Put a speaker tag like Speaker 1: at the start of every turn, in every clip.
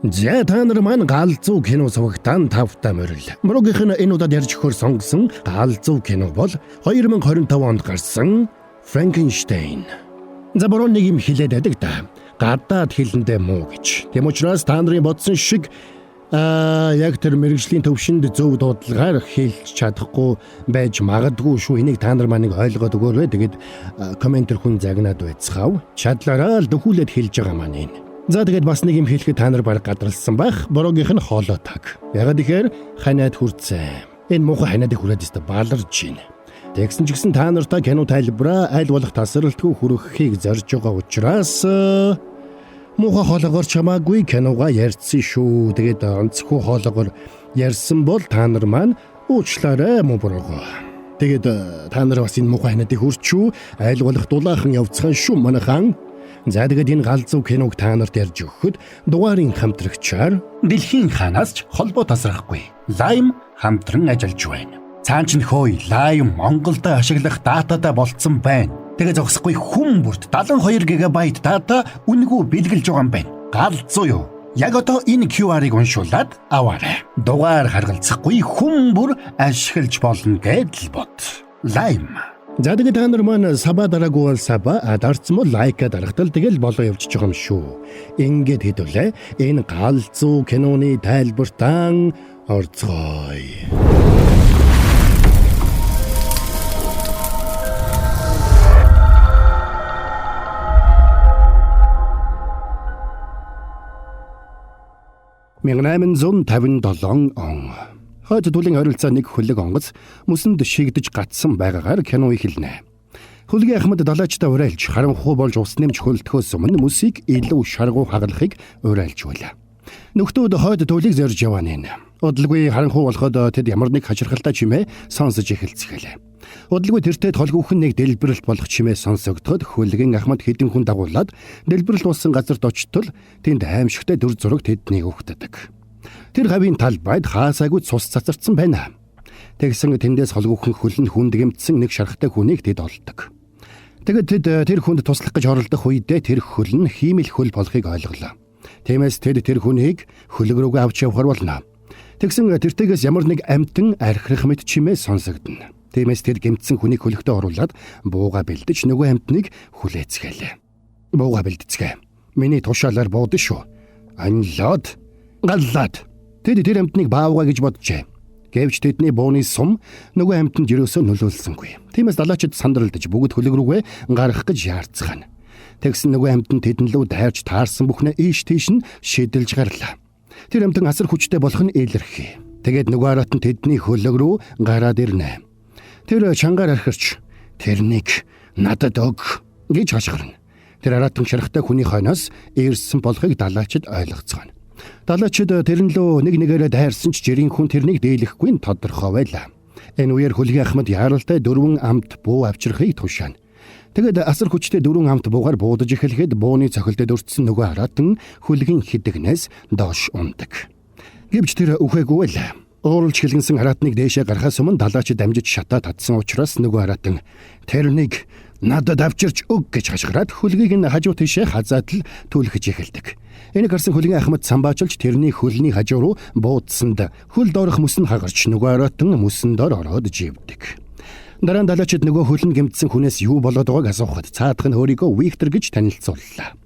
Speaker 1: За та нар маань галзуу кино сувагтаан тавтай морил. Мөрөгийнх нь энэ удаад ярьж өгөхөөр сонгосон галзуу кино бол 2025 онд гарсан Frankenstein. За бороо нэг юм хэлээд байдаг да. Гадаад хэлэндээ муу гэж. Тэм учраас та нарын бодсон шиг яг тэр мэрэгжлийн төвшөнд зөв дуудлагаар хэлж чадахгүй байж магадгүй шүү. Энийг та нар маань ойлгоод өгөөрэй. Тэгээд комментэр хүн загнаад байцгаав. Чадлаараа л дөхүүлээд хэлж байгаа маань энэ. За тэгээд бас нэг юм хэлэхэд та нар баг гадралсан байх. Борогийнх нь хоолой таг. Ягаад гэхээр ханаад хүрцэн. Энэ муухай ханаадыг хүрээд өстө баларж байна. Тэгсэн ч гэсэн та нартай кино тайлбараа аль болох тасралтгүй хүргэхийг зорж байгаа учраас муухай хоолойгоор чамаагүй киногаа ярьсан шүү. Тэгээд онцгүй хоолойгоор ярьсан бол та нар маань уучлаарай муу борогоо. Тэгээд та нар бас энэ муухай ханаадыг хүрчүү аль болох дулаахан явцхан шүү манайхан. За тэгээд энэ галзуу киног та нарт ярьж өгөхөд дугаарын хамтрагчаар дэлхийн хаанаас ч холбоо тасрахгүй Lime хамтран ажиллаж байна. Цаан ч нөхөө Lime Монголд ашиглах дататай болцсон байна. Тэгээ зогсохгүй хүн бүрт 72 ГБ дата үнэгүй бэлгэлж байгаа юм байна. Галзуу юу? Яг одоо энэ QR-ыг уншуулад аваарай. Дугаар харгалзахгүй хүн бүр ашиглаж болно гэдэл бод. Lime. За тэгээд та нар маань саба дараагүй бол саба дарцсан бол лайка дарахтал тэгэл болоо явчихж байгаа юм шүү. Ингээд хэдүүлээ энэ галзуу киноны тайлбартаа орцгоё. $1857 он. Хойд түлийн ойролцоо нэг хөлөг онгоц мөсөнд шигдэж гатсан байгаагаар кино эхэлнэ. Хөлгийн ахмад далайчтай урайлж харанхуй болж ус нэмж хөлтөхөөс өмнө мөсийг илүү шаргуу хагалахыг урайлж байлаа. Нөхдүүд хойд түлийг зорж явааны. Удалгүй харанхуй болоход тэд ямар нэг хачирхалтай чимээ сонсож эхэлцгэлээ. Удалгүй тэртээ толгүйхэн нэг дэлбэрэлт болох чимээ сонсогдоход хөлгийн ахмад хэдэн хүн дагуулад дэлбэрэлт болсон газарт очтол тэнд аимшигтай дүр зураг тэднийг өгдөг. Тэр хавийн талбайд хаасаагүй цус цацарсан байна. Тэгсэн тэндээс холгүйхэн хөлн хүнд гэмтсэн нэг шархтай хүнийг тэд олдог. Тэгэд тэд тэр хүнд туслах гэж оролдох үедээ тэр хөл нь хиймэл хөл болохыг ойлголоо. Тиймээс тэд тэр хүнийг хөлөг рүүгээ авч явахар болно. Тэгсэн тэртээс ямар нэг амтан архирах мэт чимээ сонсогдно. Тиймээс тэр гэмтсэн хүнийг хөлөгтөө оруулаад бууга бэлдэж нөгөө амтныг хүлээцгээлээ. Бууга бэлдэцгээ. Миний тушаалаар буудсан шүү. Анлоод галлаад тэд тэр амтныг баавга гэж боджээ. Гэвч тэдний бууны сум нөгөө амтанд юусоо нөлөөлсөнгүй. Тиймээс далайчид сандралдаж бүгд хөлөг рүүгээ гарах гэж яарцгаана. Тэгсэн нөгөө амтан тэднлүү дайрч таарсан бүхнээ ийш тийш нь шидэлж гарлаа. Тэр амтан асар хүчтэй болох нь илэрхий. Тэгээд нөгөө араат нь тэдний хөлөг рүү гараад ирнэ. Тэр чангаар архирч тэрнийг надад өг гэж хашгирна. Тэр араатан шарахтай хүний хойноос ирсэн болохыг далайчид ойлгоцгоно. Далайчид тэрнлөө нэг нэгээрээ дайрсан ч жирийн хүн тэрнийг дийлэхгүй нь тодорхой байлаа. Энэ үеэр хөлгийн ахмад яаралтай 4 амт буу авчрахыг тушаана. Тэгэд асар хүчтэй 4 амт буугаар буудаж эхлэхэд бууны цохилтод өртсөн нөгөө араатан хөлгийн хидэгнээс доош ундаг. Гэвч тэр үхээгүй байлаа. Ууралж хэлгэнсэн араатныг дээшээ гарахаас өмнө далайчид дамжиж шатаа татсан учраас нөгөө араатан тэрнийг надад авчирч өг гэж хашгираад хөлгийг нь хажуу тийшээ хазаатал түлхэж эхэлдэг. Энийг харсан хөлгийн ахмад самбаачилж тэрний хөлний хажуу руу буудсанд хөл доорох мөс нь хагарч нөгөө араатан мөсөн доор ороод живдэг. Дараа нь далайчид нөгөө хөлн гэмтсэн хүнээс юу болоод байгааг асуухад цаадах нь өөрийгөө Виктор гэж танилцууллаа.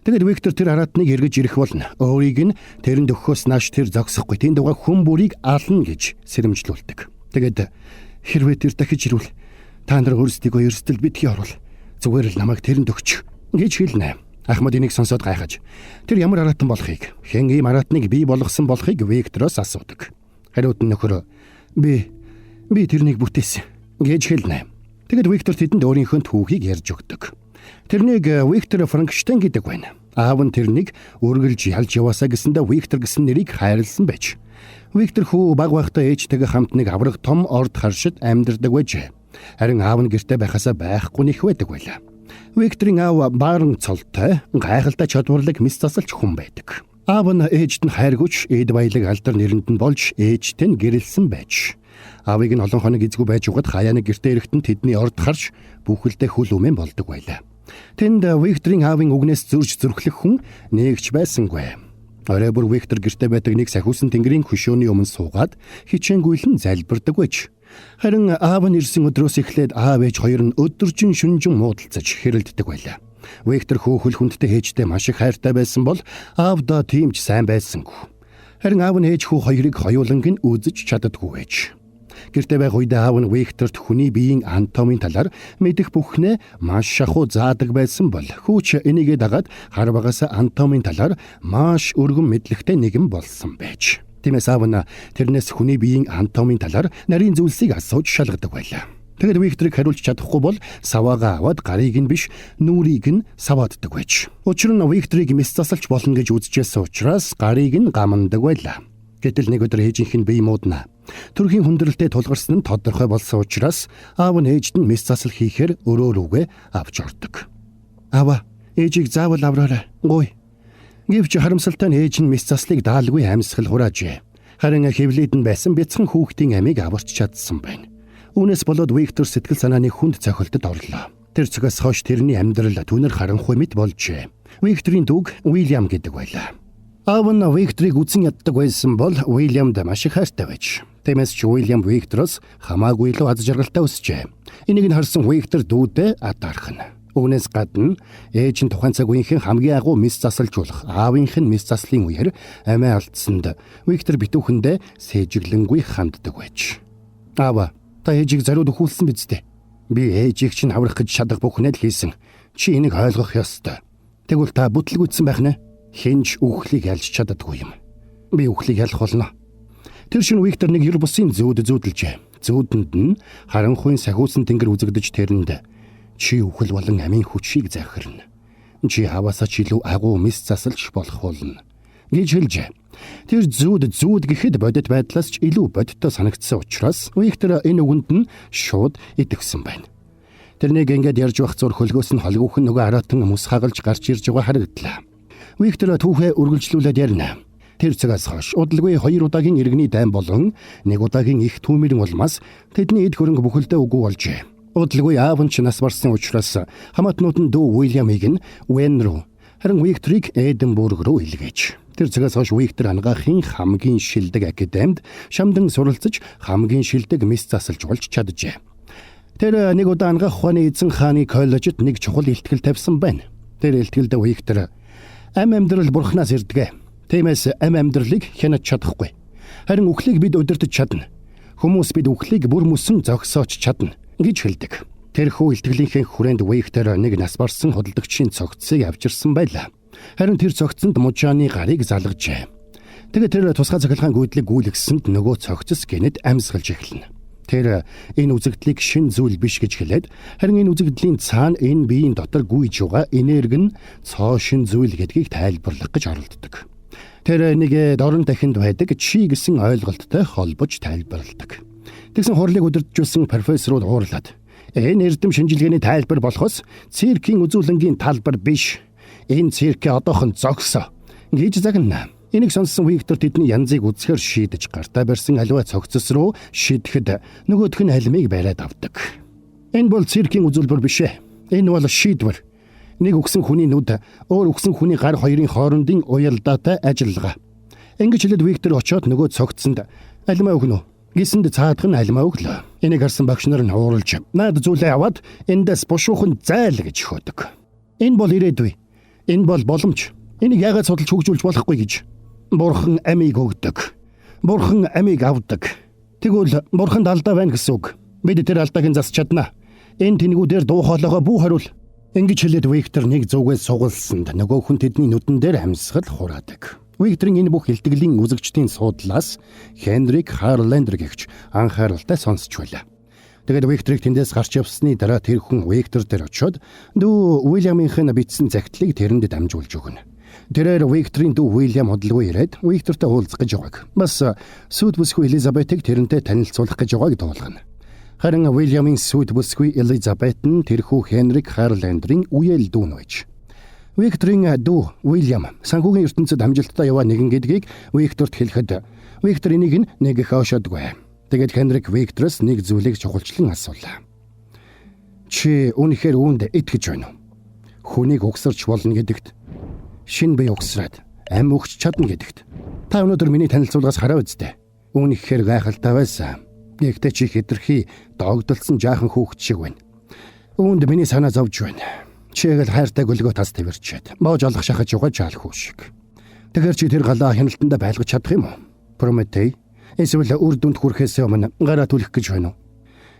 Speaker 1: Тэгэд Виктор тэр араатныг эргэж ирэх болно. Өөрийг нь тэрэнд өгөхөөс нааш тэр зогсохгүй тэнд байгаа хүн бүрийг ална гэж сэрэмжлүүлдэг. Тэгэд хэрвээ тэр дахиж ирвэл та нар өөрсдийгөө эрсдэл битгий орвол зүгээр л намайг тэрэнд өгч гэж хэлнэ. Ахмад энийг сонсоод гайхаж тэр ямар араатан болохыг хэн ийм араатныг бий болгосон болохыг Виктороос асуудаг. Хариуд нь нөхөр би тэрнийг бүтээсэн гэж хэлнэ. Тэгэд Виктор тэдэнд өөрийнхөө түүхийг ярьж өгдөг. Тэрнийг Виктор Франкенштейн гэдэг байна. Аав нь тэрнийг үргэлж ялж яваасаа гэсэндээ Виктор гэсэн нэрийг хайрлсан байж. Виктор хүү баг байхдаа ээжтэйгээ хамт нэг авраг том орд харшид амьдардаг байжээ. Харин аав нь гэртээ байхасаа байхгүй нэх байдаг байлаа. Викторийн аав бааран цолтой, гайхалтай чадварлаг мэс засалч хүн байдаг. Аав нь ээжт нь хайргүйч, эд баялаг алдар нэрэнд нь болж ээжтэй нь гэрэлсэн байж. Аавыг нь олон хоног эзгүй байж угад хаяаны гэртээ ирэхтэн тэдний орд харж бүхэлдээ хөл өмэн болдог байлаа. Тэнд Викторийн аавын үгнээс зөрж зөрөхлөх хүн нэгч байсангүй. Орой бүр Виктор гэртээ байдаг нэг сахиусан тэнгэрийн хөшөөний өмнө суугаад хичээнгүйлэн залбирдаг байж. Харин аав нь ирсэн өдрөөс эхлээд аав ээж хоёр нь өдөржин шүнжин муудалцаж хэрэлддэг байлаа. Виктор хөөхөл хүндтэй ээжтэй маш их хайртай байсан бол аавдаа тийм ч сайн байсангүй. Харин аав нь ээж хүү хоёрыг хоёуланг нь үзэж чаддаггүй байж. Гэртээ байх үед аав нь Викторт хүний биеийн анатомийн талаар мэдэх бүхнээ маш шахуу заадаг байсан бол хүүч энийгээ дагаад хар багаас анатомийн талаар маш өргөн мэдлэгтэй нэгэн болсон байж. Тиймээс аав нь тэрнээс хүний биеийн анатомийн талаар нарийн зүйлсийг асууж шалгадаг байлаа. Тэгэд Викторыг хариулж чадахгүй бол саваагаа аваад гарыг нь биш нүрийг нь савааддаг байж. Учир нь Викторыг мэс засалж болно гэж үзчихсэн учраас гарыг нь гамандаг байлаа. Гэтэл нэг өдөр ээжийнх нь бие муудна. Төрхийн хүндрэлтэд тулгарсан нь тодорхой болсон учраас аав нь ээжд нь мэс засал хийхээр өрөө рүүгээ авч ордог. Аава, ээжийг заавал авраарай. Гуй. Гэвч харамсалтай нь ээж нь мэс заслыг даалгүй амьсгал хураажээ. Харин хэвлээд нь байсан бяцхан хүүхдийн амийг аварч чадсан байна. Үүнээс болоод Виктор сэтгэл санааны хүнд цохилтод орлоо. Тэр цагаас хойш тэрний амьдрал түнэр харанхуй мэт болжээ. Викторийн дүүг Уильям гэдэг байлаа. Аав нь Викторыг үзэн яддаг байсан бол Уильямд маш их хайртай байж. Тиймээс ч Уильям Виктороос хамаагүй илүү аз жаргалтай өсчээ. Энийг нь харсан Виктор дүүдээ атаархна. Үүнээс гадна ээж нь тухайн цаг үеийнхэн хамгийн агуу мэс засалжуулах аавынх нь мэс заслын үеэр амиа алдсанд Виктор битүүхэндээ сэжиглэнгүй ханддаг байж. Аава, та ээжийг зориуд өхүүлсэн биз дээ. Би ээжийг чинь аврах гэж шадаг бүхнээ л хийсэн. Чи энийг ойлгох ёстой. Тэгвэл та бүтлгүйдсэн байх нэ? Хинж үхлийг ялж чаддаггүй юм. Би үхлийг ялах болно. Тэр шин Виктор нэг ер бусын зүүдэлжээ. Зүүдэнд нь харанхуйн сахиусан тэнгэр үзэгдэж тэрэнд чи үхэл болон амийн хүчийг захирна. Чи хаваасаа ч илүү агуу мэс засалж болох болно гэж хэлжээ. Тэр зүүд гэхэд бодит байдлаас ч илүү бодиттой санагдсан учраас Виктор энэ үгэнд нь шууд итгэсэн байна. Тэрнийг ингээд ярьж байх зур хөлгөөс нь холгүйхэн нөгөө араатан мус хагалж гарч ирж байгаа харагдлаа. Виктор түүхээ үргэлжлүүлээд ярина. Тэр цагаас хойш удалгүй 2 удаагийн иргэний дайн болон 1 удаагийн их түүмэрийн улмаас тэдний эд хөрөнгө бүхэлдээ үгүй болжээ. Удалгүй аав нь ч нас барсан учраас хамаатнууд нь дүү Уильямыг нь Уэн рүү, харин Викторыг Эдинбург руу илгээж. Тэр цагаас хойш Виктор ангаахын хамгийн шилдэг академид шамдан суралцж хамгийн шилдэг мэс засалж болж чаджээ. Тэр нэг удаа ангаах ухааны эзэн хааны коллежид нэг чухал илтгэл тавьсан байна. Тэр илтгэлд Виктор амьдрал бурхнаас ирдэг. Тиймээс амьдралыг хянаж чадахгүй. Харин үхлийг бид удирдах чадна. Хүмүүс бид үхлийг бүр мөсөн зогсоож чадна гэж хэлдэг. Тэрхүү илтгэлийнхээ хүрээнд Виктор нэг нас барсан худалдагчийн цогцыг авчирсан байлаа. Харин тэр цогцонд мужааны гарыг залгажээ. Тэгээд тэр тусгай цахилгаан гүйдлийг гүйлгэсэнд нөгөө цогцос гэнэт амьсгалж эхэлнэ. Тэр энэ үзэгдлийг шин зүйл биш гэж хэлээд харин энэ үзэгдлийн цаана энэ биеийн дотор гүйж байгаа энерги нь цоо шин зүйл гэдгийг тайлбарлах гэж оролддог. Тэр нэг дорн дахинд байдаг чи гэсэн ойлголттой холбож тайлбарладаг. Тэгсэн хурлыг удирдахжүүлсэн профессорууд уурлаад энэ эрдэм шинжилгээний тайлбар болохоос циркийн үзүүлэнгийн талбар биш. Энэ циркээ одоохон зогсоо гэж загнана. Энийг сонссон Виктор тэдний янзыг үзэхээр шийдэж гартаа барьсан аливаа цогцос руу шидэхэд нөгөөх нь алимыг бариад авдаг. Энэ бол циркийн үзүүлбэр биш ээ. Энэ бол шийдвэр. Нэг өгсөн хүний нүд өөр өгсөн хүний гар хоёрын хоорондын уялдаатай ажиллагаа. Ингэж хэлээд Виктор очоод нөгөө цогцсонд алимаа өгнө гэсэнд цаадах нь алимаа өглөө. Энийг харсан багш нар нь ууралж наад зүйлээ аваад эндээс бушуухан зайл гэж хөдөг. Энэ бол ирээдүй. Энэ бол боломж. Энийг яагаад судалж хөгжүүлж болохгүй гэж. Бурхан амийг өгдөг. Бурхан амийг авдаг. Тэгвэл бурханд алдаа байна гэсэн үг. Бид тэр алдааг нь засч чадна. Энэ тэнгүүдээр дуу хоолойгоо бүү хариул. Ингэж хэлээд Виктор нэг зүгээс сугалсанд нөгөө хүн тэдний нүдэн дээр амьсгал хураадаг. Викторын энэ бүх илтгэлийн үзэгчдийн суудлаас Хенрик Харлендер гэгч анхааралтай сонсч байлаа. Тэгээд Викторыг тэндээс гарч явсны дараа тэр хүн Виктор дээр очиод дүү Уильямынхын бичсэн загтлыг тэрэнд дамжуулж өгнө. Тэрээр Викторийн дүү Уильям хөдөлгөө ирээд Виктортай уулзах гэж байгааг. Бас сүйд бүсгүй Элизабетыг тэрнтэй танилцуулах гэж байгааг дуулгана. Харин Уильямын сүйд бүсгүй Элизабет нь тэрхүү Хенрик Харлендерийн үеэл дүү нөж. Викторийн дүү Уильям санхүүгийн ертөнцид амжилттай яваа нэгэн гэдгийг Викторт хэлэхэд Виктор энийг нэг их ошоодгүй. Тэгээд Хенрик Виктороос нэг зүйлийг чухалчлан асуулаа. Чи үнэхээр үүнд итгэж байна уу? Хүнийг угсарч болно гэдэгт. Шинэ бие угсраад ам өгч чадна гэдэгт. Та өнөөдөр миний танилцуулгаас хараа үздэй. Үүн ихээр гайхалтай байсан. Гэхдээ чи хэтэрхий догдолцсон жаахан хүүхэд шиг байна. Үүнд миний санаа зовж байна. Чигээл хайртай гөлгөө тас твэрчээд боож олох шахаж угааж аалах шиг. Тэгэхээр чи тэр галаа хяналтандаа байлгаж чадах юм уу? Прометей эсвэл үр дүнд хүрэхээс өмнө гараа түлэх гэж байна уу?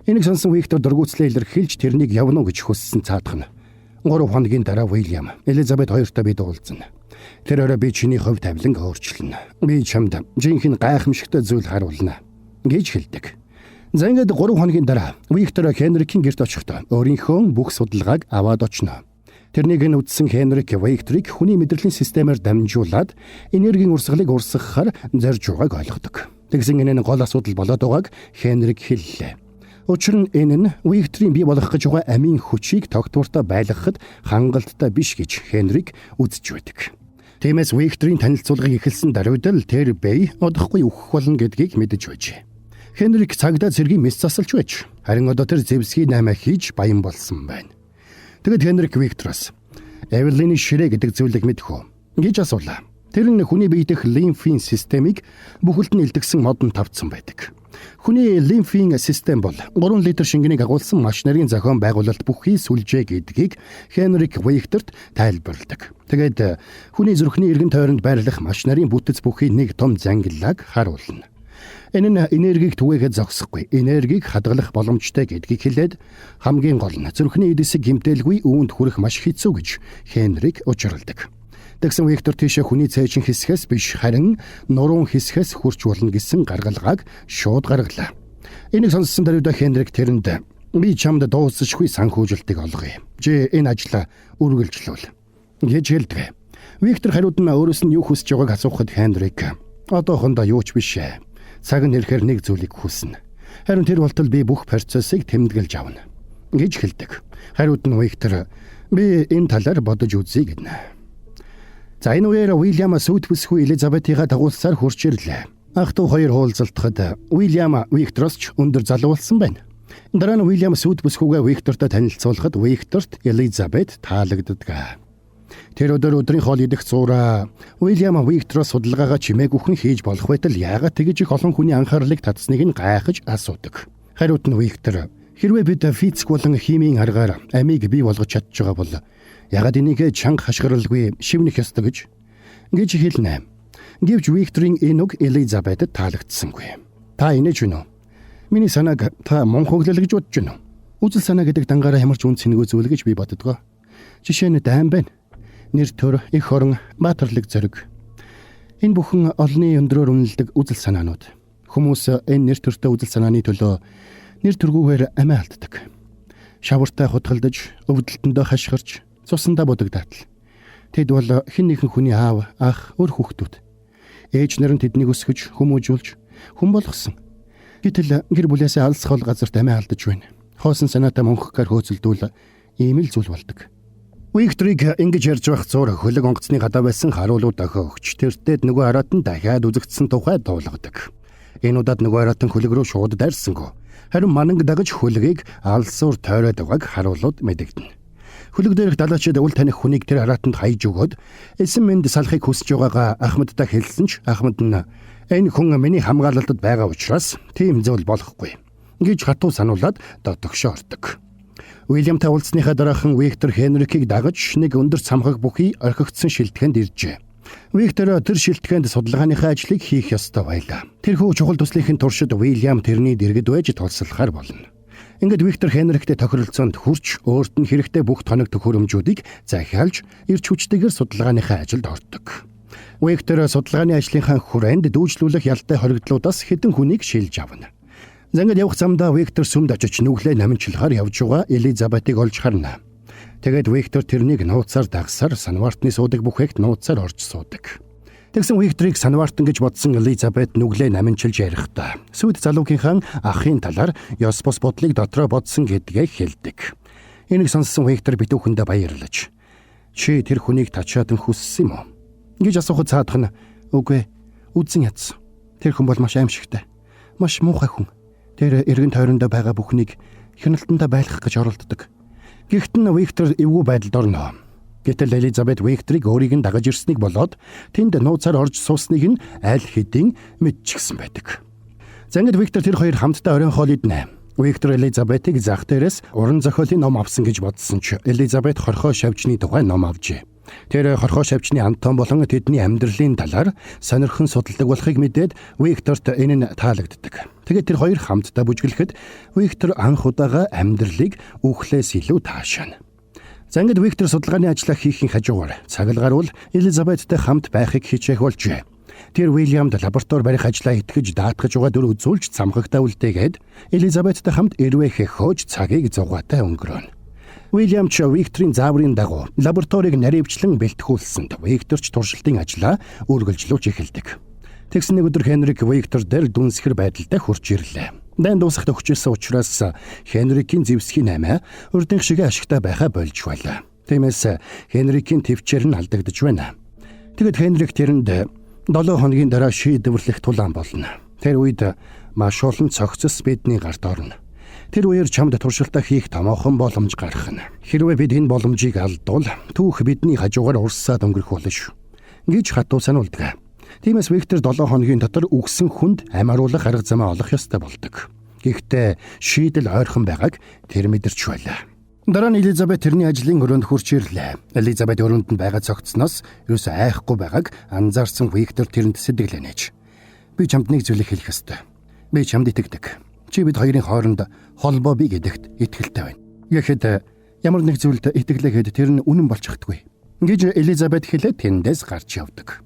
Speaker 1: Энийг сонсон Виктор дургуутслаа илэрхийлж тэрнийг явна уу гэж хүссэн цаадах нь. 3 хоногийн дараа Уильям, Элизабет хоёртой бид уулзна. Тэр орой би чиний хувь тавилан өөрчилнө. Би чамд жинхэнэ гайхамшигтай зүйл харуулна гэж хэлдэг. За ингээд 3 хоногийн дараа Виктор Хенрикийн гэрт очихдоо өөрийнхөө бүх судалгааг аваад очно. Тэрнийг нь үдсэн Хенрик Викторыг хүний мэдрэлийн системээр дамжуулаад энергийн урсгалыг урсгахаар зорж байгааг ойлгодог. Тэгсэн энэ нь гол асуудал болоод байгааг Хенрик хэллээ. Учир нь энэ нь Викторийн бий болох гэж байгаа амийн хүчийг тогтвортой байлгахад хангалттай биш гэж Хенрик үзэж байдаг. Тиймээс Викторийн танилцуулгыг эхэлсэн даруйдал тэр бэй одохгүй өгөх болно гэдгийг мэдэж байжээ. Хенрик цагдаа цэргийн мэс засалж байж, харин одоо тэр зэвсгийн наймаа хийж баян болсон байна. Тэгэд Хенрик Виктороос Эвелины ширээ гэдэг зүйлийг мэдэх үү гэж асуулаа. Тэр нь хүний бие дэх лимфийн системийг бүхэлд нь илтгэсэн модон тавцсан байдаг. Хүний лимфийн систем бол 3 литр шингэнийг агуулсан маш нарийн зохион байгуулалт бүхий сүлжээ гэдгийг Хенрик Викторт тайлбарладаг. Тэгээд хүний зүрхний эргэн тойронд байрлах маш нарийн бүтэц бүхий нэг том зангиллааг харуулна. Энэ нь энергийг түгээхэд зогсохгүй, энергийг хадгалах боломжтой гэдгийг хэлээд хамгийн гол нь зүрхний эдэсэг гэмтэлгүй үүнд хүрэх маш хэцүү гэж Хенрик учирладаг. Тэгсэн Виктор тийшээ хүний цээжин хэсгээс биш харин нуруун хэсгээс хүрч болно гэсэн гаргалгааг шууд гаргалаа. Энийг сонссон даруйда Хенрик тэрэнд би чамд дуусахгүй санхүүжилтийг олгоё. Чи энэ ажлаа үргэлжлүүл гэж хэлдэг. Виктор хариуд нь өөрөөс нь юу хүсэж байгааг асуухад Хенрик одоохондоо юу ч биш ээ. Цаг нь ирэхээр нэг зүйлийг хүснэ. Харин тэр болтол би бүх процессыг тэмдэглэж авна гэж хэлдэг. Хариуд нь Виктор би энэ талаар бодож үзье гэнэ. За энэ үеэр Уильям сүйт бүсгүй Элизабетига дагуулсаар хурж ирлээ. Ах トゥ хоёр хуулзалтахад Уильям Виктороос ч өндөр залуу болсон байна. Дараа нь Уильям сүйт бүсгүйгээ Виктортой танилцуулахад Викторт Элизабет таалагддаг. Тэр өдрийн хоол идэх зураа Уильям Виктороос судалгаагаа чимээг үхэн хийж болох байтал яагаад тэгж их олон хүний анхаарлыг татсныг нь гайхаж асуудаг. Хариуд нь Виктор хэрвээ бид физик болон химийн аргаар амийг бий болгож чадж байгаа бол яагаад энийг чанга хашгиралгүй шивнэх ёстой гэж хэлнэ. Гэвч Викторийн энэ үг Элизабетэд таалагдсангүй. Та инээж гэнэ үү? Миний санааг та монхоглол гэж бодож байна уу? Үзэл санаа гэдэг дангаараа хямарч үн цэнэгүй зүйл гэж би боддгоо. Жишээ нь дайм байна. Нэр төр, их орон, баатарлаг зориг. Энэ бүхэн олонний өндрөөр үнэлдэг үзэл санаанууд. Хүмүүс энэ нэр төртэй үзэл санааны төлөө нэр төргүүгээр амиа алддаг. Шавартай хутгалдаж, өвдөлтөндөө хашгирч, цусандаа будагдаад. Тэд бол хэн нэгэн хүний аав, ах, өр хүүхдүүд. Ээж нар нь тэднийг өсгөж, хүмүүжүүлж, хүн болгосон. Гэтэл гэр бүлээсээ алсах бол газарт амиа алдаж байна. Хоосон санаатай монхохоор хөөцөлдүүл ийм л зүйл болдог. Викторыг ингэж ярьж байх зур хөлөг онгоцны гадаа байсан харуулууд өгч тэртээд нөгөө араатан дахиад үзэгдсэн тухай дуулгадаг. Энэ удаад нөгөө араатан хөлөг рүү шууд дайрсангүй. Харин мананг дагаж хөлгийг алсуур тойроод байгааг харуулууд мэдэгдэнэ. Хөлөг дээрх далаачид үл таних хүнийг тэр араатанд хайж өгөөд эсэн мэнд салахыг хүсэж байгаагаа Ахмадтай хэлсэн ч Ахмад нь энэ хүн миний хамгаалалтад байгаа учраас тийм зүйл болохгүй гэж хатуу сануулад дотогшоо ордог. Уильямтай уулзсныхаа дараахан Виктор Хенрикийг дагаж нэг өндөр цамхаг бүхий орхигдсон шилтгэнд иржээ. Виктор тэр шилтгэнд судалгааныхаа ажлыг хийх ёстой байлаа. Тэрхүү чухал төслийнхэн туршид Уильям тэрний дэргэд байж тулслахаар болно. Ингээд Виктор Хенриктэй тохиролцоонд хүрч өөрт нь хэрэгтэй бүх тоног төхөөрөмжүүдийг захиалж эрч хүчтэйгээр судалгааныхаа ажилд ордог. Виктор судалгааны ажлынхаа хүрээнд дүүжлүүлэх ялтай хоригдлуудаас хэдэн хүнийг шилж авна. Зангад явах замдаа Виктор сүмд очиж нүглээ намжлахаар явж байгаа Элизабетыг олж харна. Тэгээд Виктор тэрнийг нууцаар дагсаар санваартны суудаг бүхээгт нууцаар орж суудаг. Тэгсэн Викторыг санваартан гэж бодсон Элизабет нүглээ намжлж ярихдаа сүйд залуугийнхаа ахын талаар ёс бус бодлыг дотроо бодсон гэдгээ хэлдэг. Энийг сонссон Виктор битүүхэндээ баярлаж "Чи тэр хүнийг тачаад хүссэн юм уу?" гэж асуухад цаадах нь "Үгүй, үзэн ядсан. Тэр хүн бол маш аимшигтай. Маш муухай хүн. Тэр эргэн тойрондоо байгаа бүхнийг хяналтандаа байлгах гэж оролддог." Гэхдээ Виктор эвгүй байдалд орно. Гэтэл Элизабет Викторийг өөрийг нь дагаж ирснийг болоод тэнд нууцаар орж суусныг нь аль хэдийн мэдчихсэн байдаг. Зангид Виктор тэр хоёр хамтдаа оройн хоол иднэ. Виктор Элизабетийг зах дээрээс уран зохиолын ном авсан гэж бодсон ч Элизабет хорхоо шавжны тухай ном авжээ. Тэр хорхоо шавжны антон болон тэдний амьдралын талаар сонирхон судалдаг болохыг мэдээд Викторт энэ нь таалагддаг. Тэгээд тэр хоёр хамтдаа бүжиглэхэд Виктор анх удаага амьдралыг үхлээс илүү таашаана. Зангид Виктор судалгааны ажлаа хийхин хажуугаар цагаалгаар бол Элизабеттэй хамт байхыг хичээх болжээ. Тэр Уильямд лаборатори барих ажлаа итгэж даатгаж байгаа дөр үзүүлж самхагтаа үлдээгээд Элизабеттэй хамт эрвээх хөөж цагийг зугаатай өнгөрөөнө. Уильям ч Викторийн зааврын дагуу лабораторийг наривчлан бэлтгүүлсэнд Виктор ч туршилтын ажлаа үргэлжлүүлж эхэлдэг. Тэгсэн нэг өдөр Хенрик Виктор дээр дүнсгэр байдалтай хурж ирлээ. Дан дуусахад өгчөөсөн учраас Хенрикийн зэвсгийн аймаа урдын шиг ашигтай байхаа болж байлаа. Тиймээс Хенрикийн төвчээр нь алдагдж байна. Тэгэд Хенрик тэрэнд 7 хоногийн дараа шийдвэрлэх тулаан болно. Тэр үед маш олон цогцос бидний гарт орно. Тэр үеэр чамд туршилтаа хийх томоохон боломж гарах нь. Хэрвээ бид энэ боломжийг алдвал түүх бидний хажуугаар урссаад өнгөрөх болно шүү гэж хатуу сануулдаг. Тиймээс Виктор 7 хоногийн дотор үгсэн хүнд амиаруулах арга замаа олох ёстой болдог. Гэхдээ шийдэл ойрхон байгааг тэр мэдэрч байлаа. Дараа нь Элизабет тэрний ажлын өрөөнд хурж ирлээ. Элизабет өрөөнд нь байгаа цогцсноос юус айхгүй байгааг анзаарсан Виктор тэрэнд сэтгэлэнэж. Би чамд нэг зүйлийг хэлэх ёстой. Би чамд итгэдэг. Чи бид хоёрын хооронд холбоо бий гэдэгт итгэлтэй байна. Гэхдээ ямар нэг зүйлд итгэлээхэд тэр нь үнэн болчихдгүй гэж Элизабет хэлээд тэндээс гарч явдаг.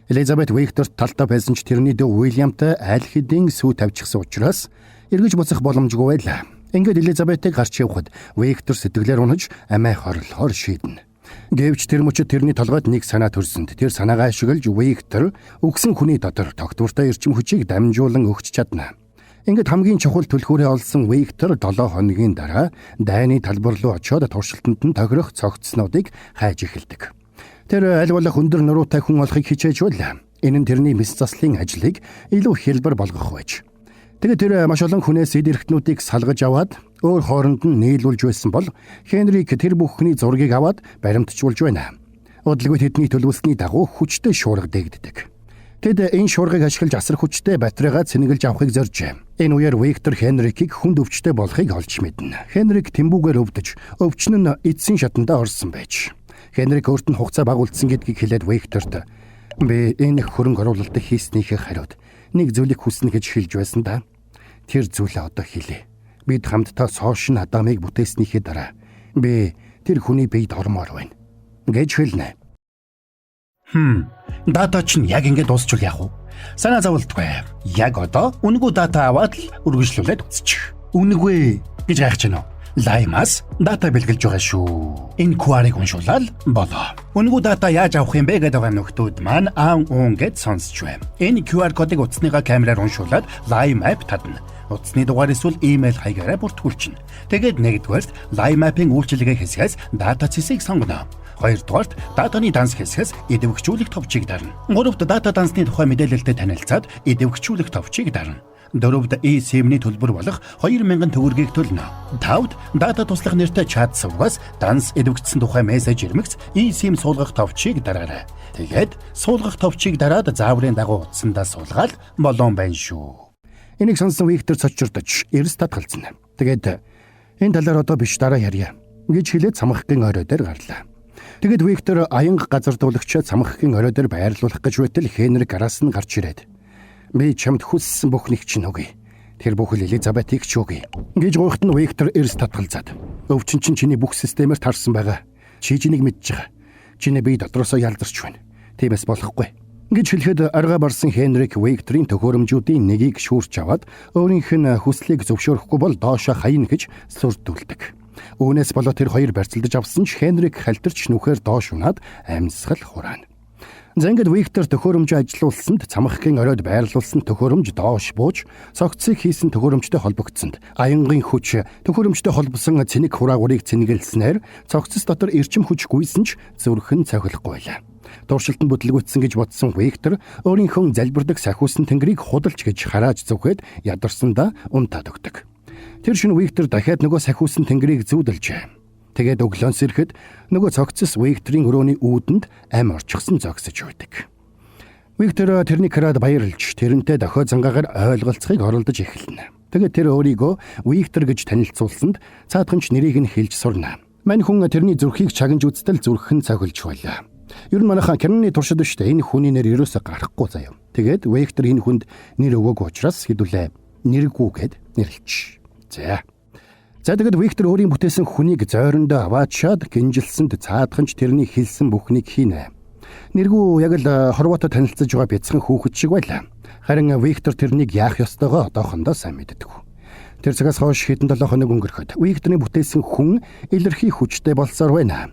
Speaker 1: Элизабет Викторт талтай байсан ч тэрний дүү Уильямтай аль хэдийн сүү тавьчихсан учраас эргэж буцах боломжгүй байлаа. Ингээд Элизабетыг гарч явахад Виктор сэтгэлээр унаж амиа хорлохоор шийднэ. Гэвч тэр мөчөд тэрний толгойд нэг санаа төрсөнд тэр санаагаа ашиглаж Виктор үгсэн хүний дотор тогтвортой эрчим хүчийг дамжуулан өгч чадна. Ингээд хамгийн чухал түлхүүрээ олсон Виктор 7 хоногийн дараа дайны талбар руу очиод туршилтанд нь тохирох цогцснуудыг хайж эхэлдэг. Тэр аль болох өндөр нуруутай хүн олохыг хичээж байлаа. Энэ нь тэрний мэс заслын ажлыг илүү хэлбэр болгох байж. Тэгээд тэр маш олон хүнээс эд эрхтнүүдийг салгаж аваад өөр хооронд нь нийлүүлж байсан бол Хенрик тэр бүхний зургийг аваад баримтжуулж байна. Удалгүй тэдний төлөвлөсний дагуу хүчтэй шуурга дээгддэг. Тэд энэ шуургыг ашиглаж асар хүчтэй батарейгаа цэнгэлж авахыг зоржээ. Энэ үеэр Виктор Хенрикийг хүнд өвчтэй болохыг олж мэднэ. Хенрик тэмбүүгээр өвдөж, өвчин нь эцсийн шатандаа орсон байж. Хенрик өөрт нь хугацаа багуулсан гэдгийг хэлээд Викторт би энэ хөрөнгө оруулалтыг хийснийхээ хариуд нэг зүйлийг хүснэ гэж хэлж байсан да. Тэр зүйлээ одоо хэлье. Бид хамтдаа Сошин Адамыг бүтээснийхээ дараа би тэр хүний биед ормоор байна гэж хэлнэ. Дата чинь яг ингэ дуусчвал яах вэ? Санаа зовлтгүй. Яг одоо үнэгүй дата аваад л үргэлжлүүлээд үзчих. Үнэгүй гэж хайх ч нь. Лаймаас дата бэлгэлж байгаа шүү. Энэ QR-ыг уншуулаад болоо. Үнэгүй дата яаж авах юм бэ гэдэг байгаа нөхдүүд маань гэд сонсч байна. Энэ QR кодыг утасныгаа камераар уншуулад Lime app татна. Утасны дугаар эсвэл email хаягаараа бүртгүүлчихнэ. Тэгээд нэгдүгээрт Lime app-ийн үйлчилгээ хэсгээс дата цэсийг сонгоно. Хоёрдугаарт датаны данс хэсгээс идэвхжүүлэх товчийг дарна. Гуравт дата дансны тухай мэдээлэлтэй танилцаад идэвхжүүлэх товчийг дарна. Дөрөвд eSIM-ний төлбөр болох 2000 төгрөгийг төлнө. Тавд дата туслах нэртэй чат сувгаас данс идэвхжсэн тухай мессеж ирмэгц eSIM суулгах товчийг дараарай. Тэгээд суулгах товчийг дараад зааврын дагуу утсандаа суулгаад болон байна шүү. Энийг сонсон Виктор цочирдож эрс татгалзна. Тэгээд энэ талаар одоо биш дараа ярья гэж хэлээд самхагийн орой дээр гарлаа. Тэгэд Виктор аянга газар дуулагчаа самхагийн орой дээр байрлуулах гэж байтал Хенрик араас нь гарч ирээд би чамд хүссэн бүхнийг чинь өгье. Тэр бүхэл Элизабетийг ч өгье гэж гуйхт нь Виктор эрс татгалзаад. Өвчин чинь чиний бүх системээр тарсан байгаа. Чи чинийг мэдж байгаа. Чиний бие дотроосоо ялдарч байна. Тиймээс болохгүй гэж хэлэхэд арга барсан Хенрик Викторийн төхөөрөмжүүдийн нэгийг шүүрч аваад өөрийнх нь хүслийг зөвшөөрөхгүй бол доошоо хаяна гэж сүрдүүлдэг. Үүнээс болоод тэр хоёр барьцалдаж авсан ч Хенрик халтарч нүхээр доош унаад амьсгал хураана. Зангид Виктор төхөөрөмж ажилуулсанд цамхагийн оройд байрлуулсан төхөөрөмж доош бууж цогцыг хийсэн төхөөрөмжтэй холбогдсонд аянгийн хүч төхөөрөмжтэй холбосон цэник хураагурыг цэнгэлснээр цогцос дотор эрчим хүч гүйсэн ч зүрхэн цохилохгүй байлаа. Туршилтанд бүтлгүйтсэн гэж бодсон Виктор өөрийнхөө залбирдаг сахиусан тэнгэрийг худалч гэж харааж зүгхэд ядарсандаа унтаад өгдөг. Тэр шөнө Виктор дахиад нөгөө сахиусан тэнгэрийг зүүдэлжээ. Тэгээд өглөөнс ирэхэд нөгөө цогцос Викторийн өрөөний үүдэнд ам орчихсон зогсож байдаг. Виктор тэрнийг хараад баярлж тэрнтэй дохио зангаагаар ойлголцохыг оролдож эхэлнэ. Тэгээд тэр өөрийгөө Виктор гэж танилцуулсанд цаадханч нэрийг нь хэлж сурна. Мань хүн тэрний зүрхийг чагнаж үзтэл зүрхэн цохилж байлаа. Ер нь манайхаа киноны туршид штэ энэ хүний нэр ерөөсө гарахгүй заяа. Тэгээд Виктор энэ хүнд нэр өгөөгүй учраас хэдүүлээ нэргүй гэд нэрлэж. За тэгээд Виктор өөрийн бүтээсэн хүнийг зойрондоо аваачаад гинжилсэнд цаадханч тэрний хэлсэн бүхнийг хийнэ. Нэргүй яг л хорвоотой танилцж байгаа бяцхан хүүхэд шиг байлаа. Харин Виктор тэрнийг яах ёстойгоо одоохондоо сайн мэддэг. Тэр цагаас хойш хэдэн 7 хоног өнгөрөхөд Викторны бүтээсэн хүн илэрхий хүчтэй болсоор байна.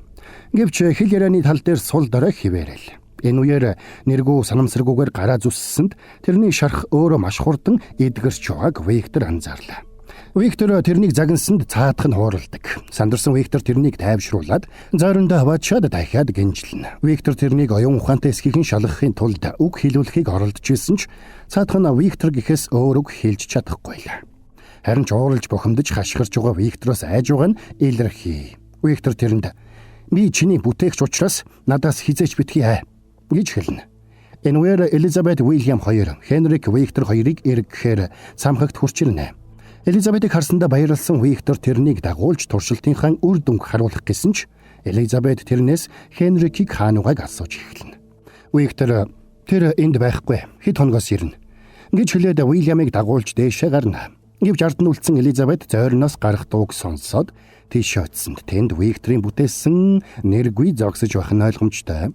Speaker 1: Гэвч хэл ярианы тал дээр сул дорой хിവэрэл. Энэ үеэр нэргүй санамсаргүйгээр гараа зүссэнд тэрний шарх өөрөө маш хурдан эдгэрч байгааг Виктор анзаарлаа. Виктор тэрнийг загнасанд цаадах нь хууралдаг. Сандарсан Виктор тэрнийг тайвшруулад зойрондоо хаваачаад дахиад гинжилнэ. Виктор тэрнийг оюун ухаантай эсхийг шалгахын тулд үг хэлүүлэхийг оролдож исэн ч цаадах нь Виктор гэхээс өөр үг хэлж чадахгүй л. Харин ч ууралж бухимдаж хашгирч байгаа Виктороос айж байгаа нь илэрхий. Виктор тэрэнд "Би чиний бүтээгч учраас надаас хизээч битгий гэж хэлнэ. Энэ үеэр Элизабет Уильям хоёр Хенрик Виктор хоёрыг эргэхээр самхагт хурч ирнэ. Элизабетийг харсандаа баярлсан Виктор тэрнийг дагуулж туршилтынхаа үр дүнг харуулах гэсэн ч Элизабет тэрнээс Хенрикийг хаануугайг асууж эхэлнэ. Виктор "Тэр энд байхгүй. Хэд хоногоос ирнэ" гэж хэлээд Уильямыг дагуулж дээшээ гарна. Гэвч ард нь үлдсэн Элизабет зойрноос гарах дууг сонсоод тийш очсонд тэнд Викторийн бүтээсэн нэргүй зогсож байх нь ойлгомжтой.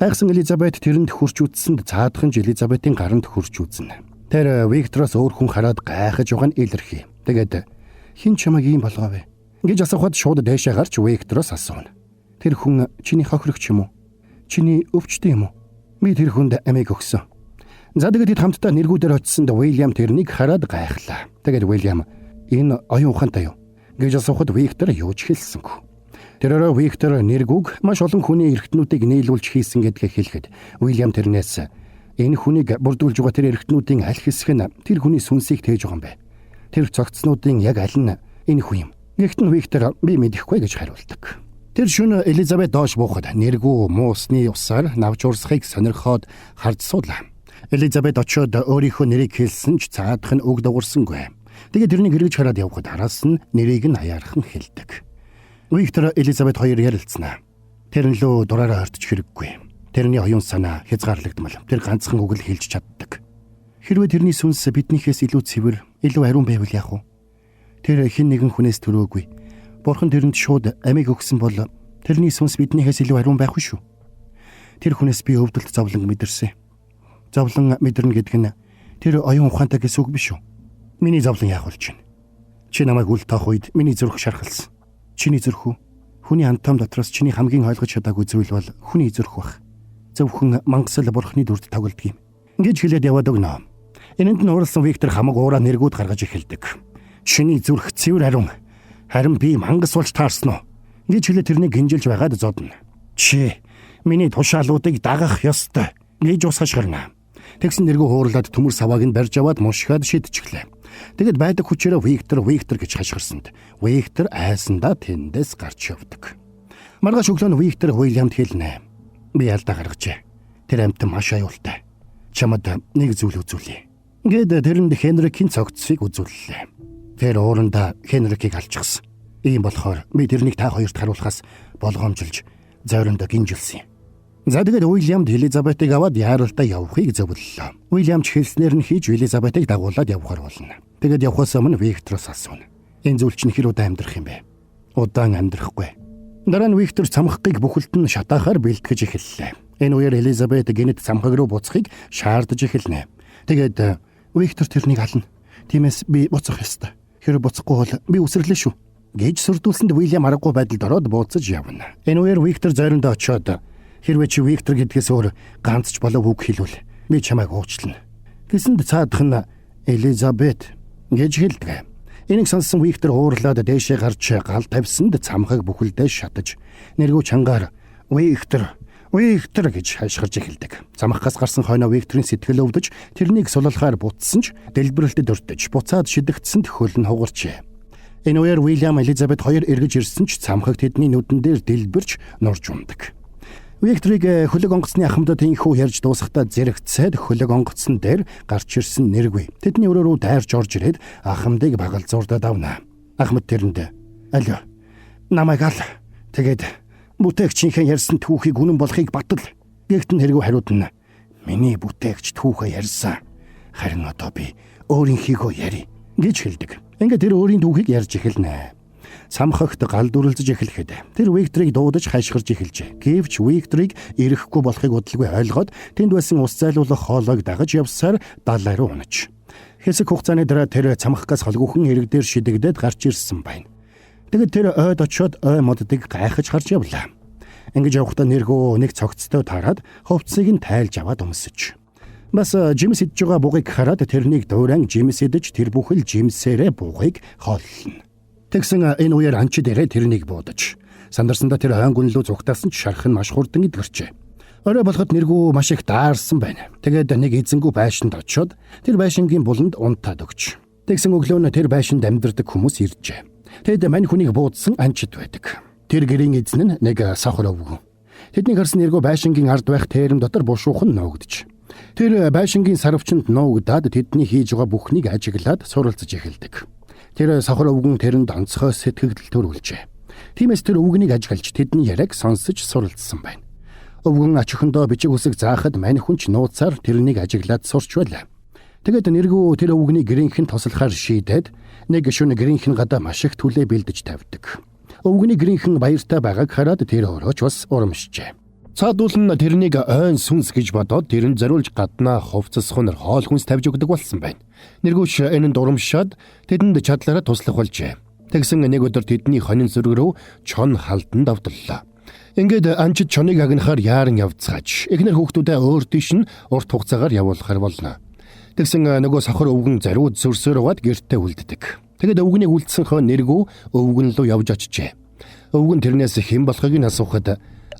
Speaker 1: Гайхсан Элизабет тэрэнд хурч үтсэнд цаадханж Элизабетийн гаранд хурч үзнэ. Тэр Виктороос өөр хүн хараад гайхаж байгаа нь илэрхий. Тэгээд "Хин чамайг ийм болгоов вэ?" гэж асуухад шууд дээшээ гарч Виктороос асууна. "Тэр хүн чиний хохирогч юм уу? Чиний өвчтөн юм уу?" "Би тэр хүнд амийг өгсөн." За тэгээд хамтдаа нэргүүдээр очисонд Уильям тэрнийг хараад гайхлаа. Тэгээд Уильям "Энэ оюун ухаантай юу?" гэж асуухад Виктор юу ч хэлсэнгүй. Тэрээр Виктор нэргүүг маш олон хүний эргэтнүүдийг нийлүүлж хийсэн гэдгийг хэлэхэд Уильям тэрнээс "Энэ хүнийг бүрдүүлж байгаа тэр эргэтнүүдийн аль хэсэг нь тэр хүний сүнсийг тээж байгаа юм бэ? Тэр цогцснуудын яг аль нь энэ хүн юм?" Гэхдээ Виктор "Би мэдэхгүй" гэж хариулдаг. Тэр шөнө Элизабет доош буухад нэргүй муусны усаар навч урсахыг сонирхоод харж суулаа. Элизабет очоод өөрийнхөө нэрийг хэлсэн ч цаадах нь үг дагуулсангүй. Тэгээд тэрнийг эргэж хараад явхад араас нь нэрийг нь аяархан хэлдэг. Виктор Элизабет хоёр ярилцсана. Тэр нь лөө дураараа ортч хэрэггүй. Тэрний оюун санаа хязгаарлагдмал. Тэр ганцхан үг л хэлж чаддаг. Хэрвээ тэрний сүнс биднийхээс илүү цэвэр, илүү ариун байвал яах вэ? Тэр хэн нэгэн хүнээс төрөөгүй. Бурхан тэрэнд шууд амийг өгсөн бол тэрний сүнс биднийхээс илүү ариун байх шүү. Тэр хүнээс би өвдөлт зовлон мэдэрсэн. Зовлон мэдэрнэ гэдэг нь тэр оюун ухаантай гэсэн үг биш үү? Миний зовлон яах болж байна? Чи намайг үл тоох үед миний зүрх шархалсан. Чиний зүрх үү? Хүний антом дотроос чиний хамгийн ойлгож чадаагүй зүйл бол хүний зүрх бах. Зөвхөн мангасл бурхны дүрд тоглодог юм гэж хэлээд яваад өгнө. Энэнд нь ууралсан Виктор хамаг уураа нэргүүд гаргаж эхэлдэг. "Чиний зүрх цэвэр ариун. Харин би мангас болж таарсан уу?" гэж хэлээд тэрнийг гинжилж байгаад зодно. "Чи миний тушаалуудыг дагах ёстой" гэж ус хашгирна. Тэгсэн нэргүй хуурлаад төмөр савааг нь барьж аваад мушгаад шидчихлээ. Тэгэд байдаг хүчээрээ Виктор гэж хашгирсанд Виктор айсандаа тэндээс гарч явдаг. Маргааш өглөө нь Виктор Уильямд хэлнэ. "Би алдаа гаргажээ. Тэр амьтан маш аюултай. Чамд нэг зүйл үзүүлье." Гэд тэрэнд Хенрикийн цогцсыг үзүүллээ. Тэр уурандаа Хенрикийг алчихсан. Ийм болохоор би тэрнийг та хоёрт харуулахаас болгоомжилж зойрондоо гинжилсэн. За тэгээд Уильямд Элизабетыг аваад яаралтай явахыг зөвлөлөө. Уильям ч хэлснээр нь хийж Элизабетыг дагуулад явахаар болно. Тэгээд явхаас өмнө Виктороос асууна. "Энэ зүйл чинь хэр удаан амьдрах юм бэ?" "Удаан амьдрахгүй." Дараа нь Виктор цамхагыг бүхэлд нь шатаахаар бэлтгэж эхэллээ. Энэ үеэр Элизабет гинэт цамхаг руу буцахыг шаардаж эхэлнэ. Тэгээд Виктор тэрнийг ална. "Тиймээс би буцах ёстой. Хэрэв буцахгүй бол би үсэрлээ шүү" гэж сүрдүүлсэнд Уильям аргагүй байдалд ороод бууцаж явна. Энэ үеэр Виктор зойрондоо очоод "Хэрвээ чи Виктор гэдгээс өөр ганц ч болов үг хэлвэл би чамайг уучлана" гэсэнд цаадах нь "Элизабет" гэж хэлдэг. Энийг сонссон Виктор уурлаад дээшээ гарч гал тавьсанд цамхаг бүхэлдээ шатаж нэргүй чангаар Виктор гэж хашгирж эхэлдэг. Цамхагаас гарсан хойноо Викторын сэтгэл өвдөж тэрнийг суллахаар бутсан ч дэлбэрэлтэд өртөж буцаад шидэгдсэнд хөл нь хугарчээ. Энэ үеэр Уильям Элизабет хоёр эргэж ирсэн ч цамхаг тэдний нүдэн дээр дэлбэрч нурж ундаг. Викторийг хөлөг онгоцны ахмадад инхүү ярьж дуусахдаа зэрэгцээд хөлөг онгоцсон дээр гарч ирсэн нэргүй. Тэдний өрөө рүү дайрч орж ирээд ахмадыг багалзуурдаад авна. Ахмад тэрэнд "Алё, намайг ал." Тэгээд бүтээгчийнхээ ярьсан түүхийг үнэн болохыг батал. Гэхдээ нэргүй хариудна. "Миний бүтээгч түүхээ ярьсан. Харин одоо би өөрийнхийгөө ярий" гэж хэлдэг. Ингээд тэр өөрийн түүхийг ярьж эхэлнэ. Самхагт гал дүрлзэж эхлэхэд тэр Викторийг дуудаж хайшгирж эхэлжээ. Гэвч Викторийг ирэхгүй болохыг удалгүй ойлгоод тэнд байсан ус зайлуулах хоолойг дагаж явсаар далай руу унаж. Хэсэг хугацааны дараа тэр цамхагаас холгүйхэн эрэг дээр шидэгдээд гарч ирсэн байна. Тэгэд тэр ойд очиод ой моддыг гайхаж харж явлаа. Ингэж явахдаа нэргөө нэг цогцтой таарад хувцсыг нь тайлж аваад өмсөж. Бас жимс идж байгаа бугыг хараад тэрнийг дуурайн жимс идэж тэр бүхэл жимсээрээ бугыг хооллоно. Тэгсэн энэ үеэр анчид ирээ тэрнийг буудаж. Сандарсандаа тэр хойнгон лөө зүгтаасан ч шарх нь маш хурдан идгэрчээ. Орой болоход нэргүү маш их даарсан байна. Тэгээд нэг эзэнгүү байшинд очиод тэр байшингийн буланд унтаад өгч. Тэгсэн өглөө нь тэр байшинд амьдардаг хүмүүс иржээ. Тэд мань хүнийг буудсан анчид байдаг. Тэр гэрийн эзэн нь нэг сохор өвгөн. Тэднийг харсан нэргүү байшингийн ард байх тээрэм дотор бушуухан нуугдж. Тэр байшингийн сарвчанд нуугдаад тэдний хийж байгаа бүхнийг ажиглаад суралцж эхэлдэг. Тэр сохор өвгөн тэрэнд онцгой сэтгэгдэл төрүүлжээ. Тиймээс тэр өвгөнийг ажиглаж тэдний яриаг сонсож суралцсан байна. Өвгөн ач өхөндөө бичиг үсэг заахад мань хүнч нууцаар тэрнийг ажиглаад сурч байлаа. Тэгээд нэргүү тэр өвгөний гэрийнхэн тослохоор шийдээд нэг шөнө гэрийнхэн гадаа маш их түлээ бэлдэж тавьдаг. Өвгөний гэрийнхэн баяртай байгааг хараад тэр өөрөө ч бас урамшжээ. Цаадуул нь тэрнийг ойн сүнс гэж бодоод тэрэнд зориулж гаднаа хувцас хунар хоол хүнс тавьж өгдөг болсон байна. Нэргүүч энэнд урамшаад тэдэнд чадлаараа туслах болжээ. Тэгсэн нэг өдөр тэдний хонин зүрэг рүү чон халдан давталлаа. Ингээд анчид чоныг агнахаар яаран явцгааж эхнэр хүүхдүүдээ өөр тийш нь урт хугацаагаар явуулахар болно. Тэгсэн нөгөө сохор өвгөн зариуд сүрсөөр угаад гэртээ үлддэг. Тэгэд өвгөнийг үлдсэн хон нэргүү өвгөн рүү явж очижээ. Өвгөн тэрнээс хэн болохыг нь асуухад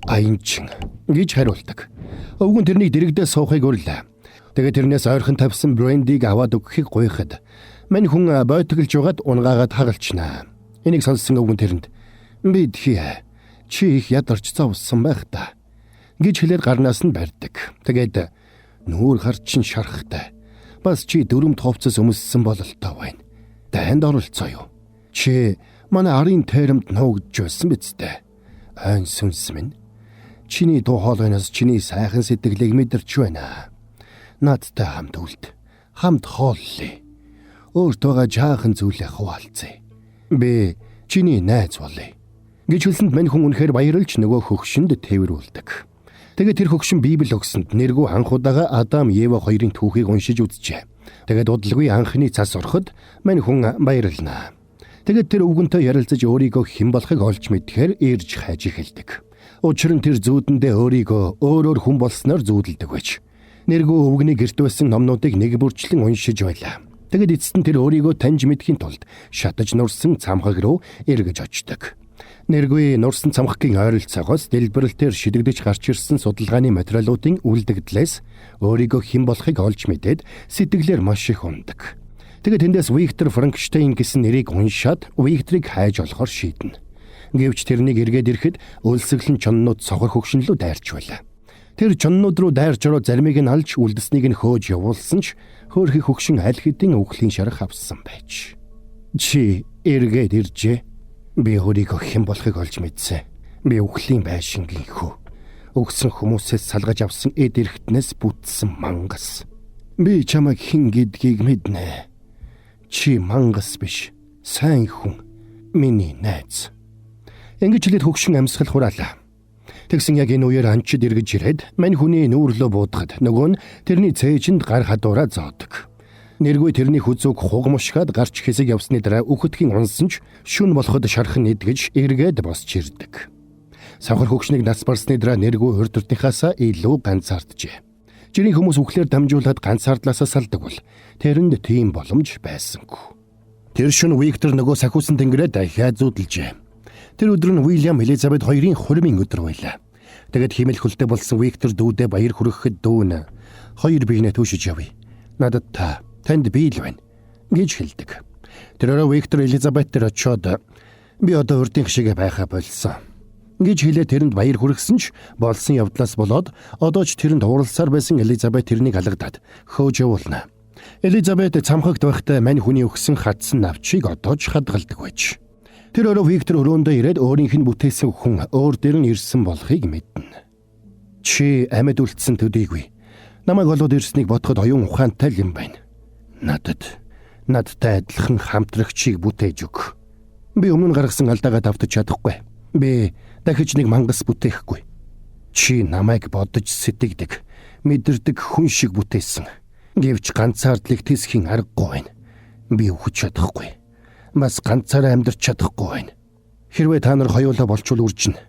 Speaker 1: "Аянчин" гэж хариулдаг. Өвгөн тэрнийг дэрэгдээ суухыг урлаа. Тэгээд тэрнээс ойрхон тавьсан брендийг аваад өгөхийг гуйхад мань хүн бойтоглож байгаад унгаагаад хагалчнаа. Энийг сонссон өвгөн тэрэнд "Би дхий, чи их ядарч зовсон байх та" гэж хэлээр гарнаас нь барьдаг. Тэгээд "Нүүр харчин шарахтай. Бас чи дөрөмт хувцас өмссөн бололтой байна. Дайнд оролцоо юу? Чи манай арын тээремд нуугдж байсан биз дээ. Айн сүнс минь. Чиний дуу хоолойноос чиний сайхан сэтгэлийг мэдэрч байна. Надтай хамт үлд. Хамт хооллоо. Өөртөөгөө жаахан зүйлээ хуваалцъя. Би чиний найз болъё" гэж хэлсэнд мань хүн үнэхээр баярлж нөгөө хөгшөнд тээврүүлдэг. Тэгээд тэр хөгшин Библи өгсөнд нэргүй анх удаага Адам, Ева хоёрын түүхийг уншиж үзжээ. Тэгээд удалгүй анхны цас ороход мань хүн баярлнаа. Тэгээд тэр өвгөнтэй ярилцаж өөрийгөө хэн болохыг олж мэдхээр ирж хайж эхэлдэг. Учир нь тэр зүүдэндээ өөрийгөө өөрөөр хүн болсноор зүүдэлдэг байж. Нэргүй өвгөний гэрт байсан номнуудыг нэг бүрчлэн уншиж байлаа. Тэгэд эцэст нь тэр өөрийгөө таньж мэдхийн тулд шатаж нурсан цамхаг руу эргэж очдог. Нэргүй нурсан цамхагийн ойролцоогоос дэлбэрэлтээр шидэгдэж гарч ирсэн судалгааны материалуудын үлдэгдлээс өөрийгөө хэн болохыг олж мэдээд сэтгэлээр маш их ундаг. Тэгээд тэндээс Виктор Франкштейн гэсэн нэрийг уншаад Викторыг хайж олохоор шийднэ. Гэвч тэрнийг эргээд ирэхэд өлсөглөн чоннууд сохор хөгшин лөө дайрч байлаа. Тэр чоннууд руу дайрч ороо заримыг нь алж үлдэснийг нь хөөж явуулсан ч хөөрхий хөгшин аль хэдийн өвглийн шарах авсан байж. "Чи эргээд иржээ. Би өөрийгөө хэн болохыг олж мэдсэн. Би өвглийн байшингийн хөө. Өгсөн хүмүүсээс салгаж авсан эд эрхтнээс бүтсэн мангас. Би чамайг хэн гэдгийг мэднэ. Чи мангас биш. Сайн хүн. Миний найз." Ингэж хэлээд хөгшин амьсгал хураалаа. Тэгсэн яг энэ үеэр анчид эргэж ирээд мань хүний нүүрлөө буудахад нөгөө нь тэрний цээжинд гар хадуураа зоодог. Нэргүй тэрний хүзүүг хугамшгаад гарч хэсэг явсны дараа үхэтгийн унсан ч шүн болоход шархан идгэж эргээд босч ирдэг. Сохор хөгшнийг нас барсны дараа нэргүй урд уртынхаасаа илүү ганцаарджээ. Жирийн хүмүүс үхлээр дамжуулаад ганцаардлаасаа салдаг бол тэрэнд тийм боломж байсангүй. Тэр шөнө Виктор нөгөө сахиусан тэнгэрээ дахиад зүүдэлжээ. Тэр өдөр нь Уильям Элизабет хоёрын хуримын өдөр байлаа. Тэгэд химэл хөлтэй болсон Виктор дүүдээ баяр хүргэхэд дүүнэ. "Хоёр биенээ түүшиж явъя. Надад танд бий л байна" гэж хэлдэг. Тэр орой Виктор Элизабеттер очоод би одоо урдын гişгээ байхаа болсон гэж хэлээ тэрэнд баяр хүргэсэн ч болсон явдлаас болоод одоо ч тэрэнд уралсаар байсан Элизабет тэрнийг алгадаад хөөж явуулна. Элизабет цамхагт байхдаа мань хүний өгсөн хадсан навчийг одоо ч хадгалдаг байж. Тэр орой Виктор өрөөндөө ирээд өөрийнх нь бүтээсэн хүн өөр дээр нь ирсэн болохыг мэднэ. Чи амьд үлдсэн төдийгүй намайг олоод ирснийг бодоход оюун ухаантай юм байна. Надтай адилхан хамтрагчийг бүтээж өг. Би өмнө гаргасан алдаагаа давтаж чадахгүй. Би дахиж нэг мангас бүтээхгүй. Чи намайг бодож сэтгэдэг, мэдэрдэг хүн шиг бүтээсэн. Гэвч ганцаардлыг тэсхийн аргагүй байна. Би өгч чадахгүй. Бас ганцаараа амьдарч чадахгүй байна. Хэрвээ та нар хоёулаа болчвол үржинэ.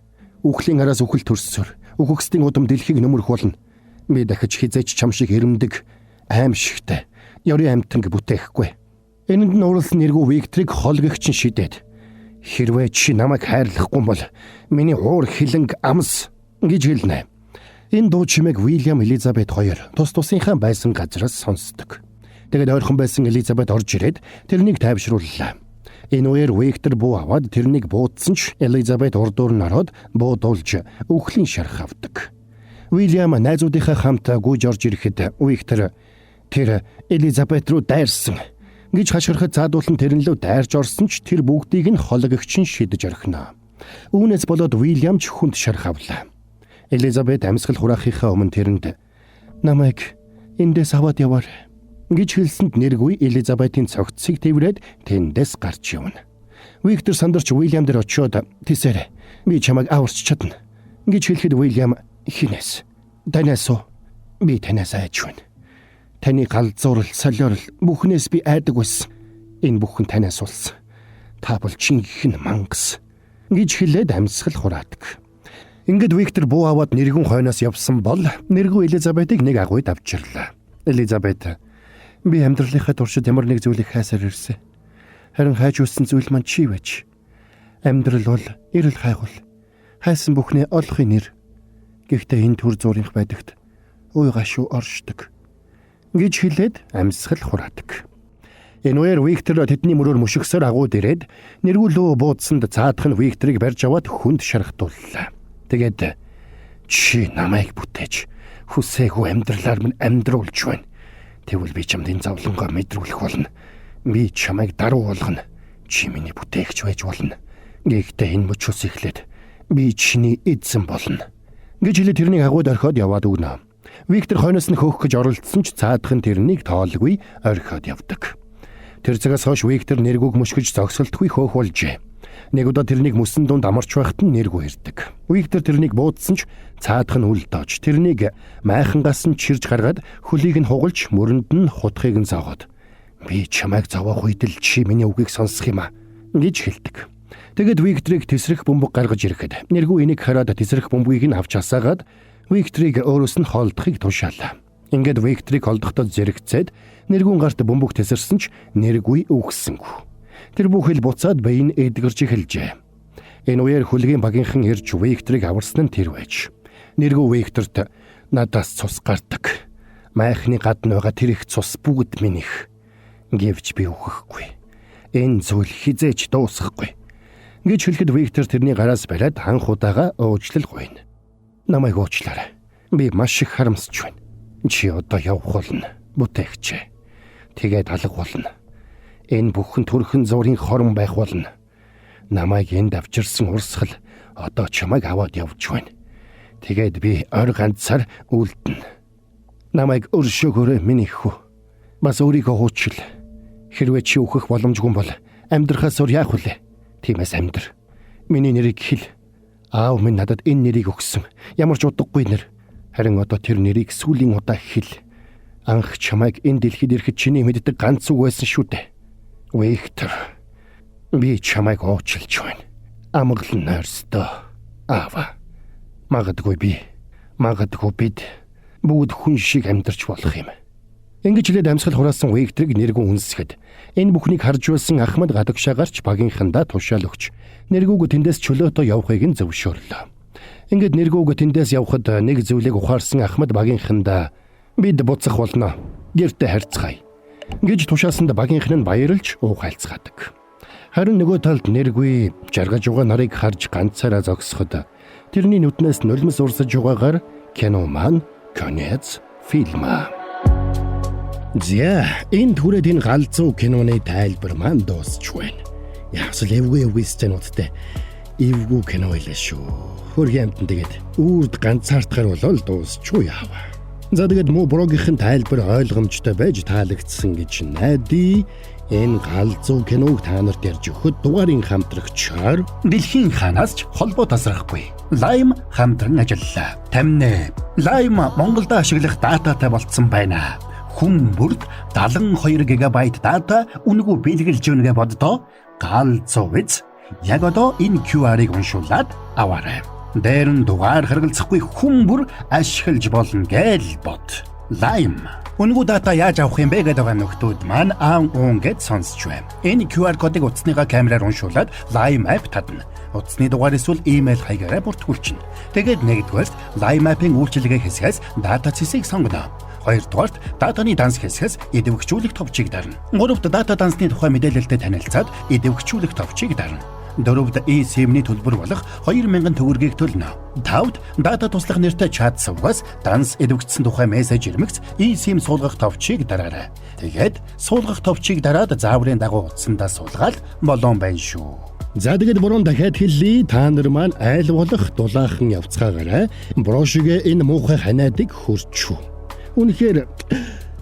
Speaker 1: Үхлийн араас үхэл төрсөөр, үхэгсдийн удам дэлхийг нөмрөх болно. Би дахиж хизээч чам шиг ирэмдэг, аимшигтай, ёрийн амтанг бүтээхгүй. Энэнд нь уралсан нэргүй Викторыг холгогч шидээд хэрвээ чи намайг хайрлахгүй бол миний уур хилэнг амс гэж хэлнэ. Энэ дуу чимээг Уильям Элизабет хоёр тус тусынхаа байсан газраас сонсдог. Тэгээд ойрхон байсан Элизабет орж ирээд тэрнийг тайвшрууллаа. Энэ үеэр Виктор буу аваад тэрнийг буудсан ч Элизабет урдуур нь ороод буудуулж үхлийн шарх авдаг. Уильям найзуудынхаа хамт гүйж орж ирэхэд Виктор тэр Элизабет руу дайрсан гэж хашгирахад заадуулан тэрнлөө дайрч орсон ч тэр бүгдийг нь хологогч нь шидэж орхино. Үүнээс болоод Уильям ч хүнд шарх авлаа. Элизабет амьсгал хураахынхаа өмнө тэрэнд намайг эндээс аваад яваар гэж хэлсэнд нэргүй Элизабетийн цогцсыг тэврээд тэндээс гарч явна. Виктор сандарч Уильям дээр очиод "Тийсэр би чамайг аварч чадна" гэж хэлэхэд Уильям "Хинээс? Танаас уу? Би танаас айж байна. Таны галзуурал, солиорол бүхнээс би айдаг байсан. Энэ бүхэн танаас болсон. Та бол чингэх нь мангас" гэж хэлээд амьсгал хураадаг. Ингээд Виктор буу аваад нэргэн хойноос явсан бол нэргүй Элизабетийг нэг агуйд авчирлаа. "Элизабет, би амьдралынхаа туршид ямар нэг зүйлийг хайсаар ирсэн. Харин хайж үссэн зүйл маань чи байж. Амьдрал бол эрэл хайгуул. Хайсан бүхнээ олохын нэр. Гэхдээ энэ төр зуурынх байдагт уй гашуу оршдог" гэж хэлээд амьсгал хураадаг. Энэ үеэр Виктор тэдний мөрөөр мөшгсөөр агууд ирээд нэргүүлөө буудсанд цаадах нь Викторыг барьж аваад хүнд шархтууллаа. Тэгээд "Чи намайг бүтээж хүсээгүй амьдралаар минь амьдруулж байна. Тэгвэл би чамд энэ зовлонгоо мэдрүүлэх болно. Би чамайг даруу болгоно. Чи миний бүтээгч байж болно. Гэхдээ энэ мөчөөс эхлээд би чиний эзэн болно" гэж хэлээд тэрнийг агууд орхиод яваад өгнө. Виктор хойноос нь хөөх гэж оролдсон ч цаадах нь тэрнийг тоолгүй орхиод явдаг. Тэр цагаас хойш Виктор нэргүйг мөшгөж зогсолтгүй хөөх болжээ. Нэг удаа тэрнийг мөсөн дунд амарч байхад нь нэргүй ирдэг. Виктор тэрнийг буудсан ч цаадах нь үл доож тэрнийг майхангаас нь чирж гаргаад хөлийг нь хугалж мөрөнд нь хутхыг нь зоогоод "Би чамайг зовоох үед л чи миний үгийг сонсох юм а" гэж хэлдэг. Тэгэд Викторыг тесрэх бөмбөг гаргаж ирэхэд нэргүй энийг хараад тесрэх бөмбөгийг нь авч асаагаад Викторыг өөрөөс нь холдохыг тушаалаа. Ингээд Викторыг холдохдоо зэрэгцээд нэргүүн гарт бөмбөг тесэрсэн ч нэргүй өгсөнгүй. Тэр бүхэл буцаад байн эдгэрч эхэлжээ. Энэ үеэр хөлгийн багийнхан ирж Викторыг аварсан нь тэр байж. Нэргүй Викторт "Надаас цус гардаг. Майхны гадна байгаа тэр их цус бүгд минийх" гэвч би үхэхгүй. "Энэ зүйл хизээч дуусахгүй" гэж хэлэхэд Виктор тэрний гараас бариад анх удаага уучлал гуйна. "Намайг уучлаарай. Би маш их харамсаж байна. Чи одоо явах болно. Бүтээгчээ. Тэгээд алга болно. Энэ бүхэн төрхөн зуурын хорон байх болно. Намайг энд авчирсан урсгал одоо чамайг аваад явж байна. Тэгээд би ойр ганцаар үлдэнэ. Намайг өршөөгөөрэй миний хүү. Бас өөрийгөө хуучил. Хэрвээ чи өөхөх боломжгүй бол амьдрахаас өөр яах вүлээ? Тиймээс амьдр. Миний нэрийг хэл. Аав минь надад энэ нэрийг өгсөн. Ямар ч удаггүй нэр. Харин одоо тэр нэрийг сүүлийн удаа хэл. Анх чамайг энэ дэлхийд ирэхэд чиний мэддэг ганц үг байсан шүү дээ. Виктор, би чамайг уучлж байна. Амгалан нойрстой. Аава. Магадгүй бид бүгд хүн шиг амьдарч болох юм." Ингэж хэлээд амьсгал хураасан Викторыг нэргүй үнсгэд энэ бүхнийг харж байсан Ахмад гадагшаа гарч багийнхандаа тушаал өгч нэргүйг тэндээс чөлөөтөө явахыг нь зөвшөөрлөө. Ингээд нэргүйг тэндээс явхад нэг зүйлийг ухаарсан Ахмад багийнхандаа "Бид буцах болно. Гэртээ харьцгаая. гэж тушаасанд багийнхан нь баярлж уухайлцгаадаг. Харин нөгөө талд нэргүй жаргаж байгаа нарыг харж ганцаараа зогсоход тэрний нүднээс нулимс урсаж байгаагаар кино маань конец фильм. Энэ түрээд энэ галзуу киноны тайлбар маань дуусч байна. Яавс л эвгүй сценуудтай эвгүй кино байлаа шүү. Хөргийн амтан тэгээд үрд ганцаардахаар болол дуусчихгүй яава. За тэгээд муу брогийнхэн тайлбар ойлгомжтой байж таалагдсан гэж найдаа. Энэ галзуу киног та нарт ярьж өгөхөд дугаарын хамтрагчаар дэлхийн хаанаас ч холбоо тасрахгүй Lime хамтран ажиллалаа. Тамнэ. Lime Монголд ашиглах дататай болцсон байна. Хүн бүрд 72 гигабайт дата үнэгүй бэлгэлж өгнө боддоо. Галзуу биз. Яг одоо энэ QR-ыг уншуулад аваарай. Дээр нь дугаар хэрэгэлцэхгүй хүн бүр ашиглаж болно гээл бод. Lime. Үнэгүй дата яаж авах юм бэ гэдэг нөхдүүд маань гэж сонсч байна. Энэ QR кодыг утасныхаа камераар уншуулад Lime app татна. Утасны дугаар эсвэл имэйл хаягаараа бүртгүүлчихнэ. Тэгээд нэгдүгээрт Lime app-ийн үйлчилгээ хэсгээс дата цэсийг сонгоно. Хоёрдугаарт датаны данс хэсгээс идэвхжүүлэх товчийг дарна. Гуравт дата дансны тухай мэдээлэлтэй танилцаад идэвхжүүлэх товчийг дарна. Дөрөвд eSIM-ний төлбөр болох 2000 төгрөгийг төлнө. Тавд дата туслах нэртэй чат сувгаас данс идэвхжсэн тухай мессеж ирмэгц eSIM суулгах товчийг дараарай. Тэгээд суулгах товчийг дараад зааврын дагуу утсандаа суулгаад болон байна шүү. За тэгээд буруу дахиад хэллий. Та нар маань айл болох дулаахан явцгаагаарай. Брошигээ энэ муухай ханиадыг хөрчүү. Үнэхээр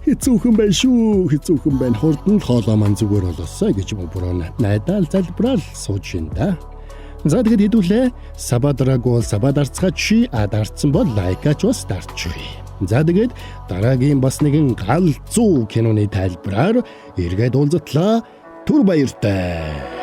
Speaker 1: хэцүүхэн байна шүү. Хэцүүхэн байна. Хурдан хоолоо маань зүгээр болоосаа гэж буруу найдаал залбирал сууж ин да. За тэгээд хэдүүлээ. Сабадрагуул сабадарцгаач адарцсан бол лайкач бас дарчгүй. За тэгээд дараагийн бас нэгэн галзуу киноны тайлбараар эргээд уулзтлаа. Түр баяртай.